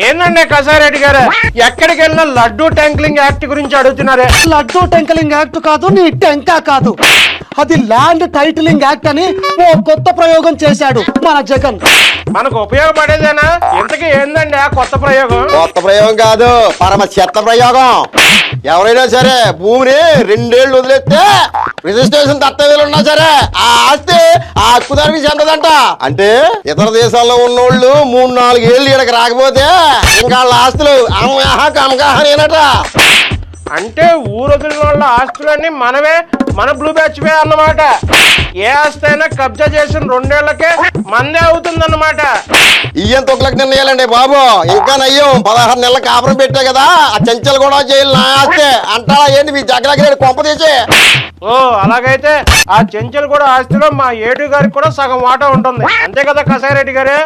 ఏందండి కసారెడ్డి గారు ఎక్కడికి వెళ్ళినా లడ్డూ ట్యాంక్లింగ్ యాక్ట్ గురించి అడుగుతున్నారే? లడ్డూ టెంకలింగ్ యాక్ట్ కాదు, నీ టెంకా కాదు, అది ల్యాండ్ టైటిలింగ్ యాక్ట్ అని ఓ కొత్త ప్రయోగం చేశాడు మన జగన్. మనకు ఉపయోగపడేదేనా? ఇంతకీ ఏందండి ఆ కొత్త ప్రయోగం? కొత్త ప్రయోగం కాదు, పరమ చెత్త ప్రయోగం. ఎవరైనా సరే భూమిని 2 ఏళ్ళు వదిలేస్తే రిజిస్ట్రేషన్ దత్తవేలు ఉన్నా సరే ఆ ఆస్తి ఆ హక్కుదారికి చెందదంట. అంటే ఇతర దేశాల్లో ఉన్నోళ్ళు 3-4 ఏళ్ళు ఇక్కడికి రాకపోతే ఇంకా వాళ్ళ ఆస్తులు అమ్మగాహనేనట. అంటే ఊరొదిలిన వాళ్ళ ఆస్తులన్నీ మనవే, మన బ్లూ బ్యాచ్ వే అన్నమాట. ఏ ఆస్తి అయినా కబ్జా చేసిన 2 ఏళ్లకే మందే అవుతుందన్నమాట. ఇయ్యం తొక్లకు నిర్ణయాలండి బాబు. ఇంకా నయ్యం 16 నెలల కాపురం పెట్టే కదా, ఆ చెంచలు కూడా జైలు నా ఆస్తే అంటారా ఏంటి మీ జగ్గలకి కొంప తీసి? ఓ అలాగైతే ఆ చెంచలు కూడా ఆస్తిలో మా ఏటు గారికి కూడా సగం వాటా ఉంటుంది, అంతే కదా కసారెడ్డి గారు?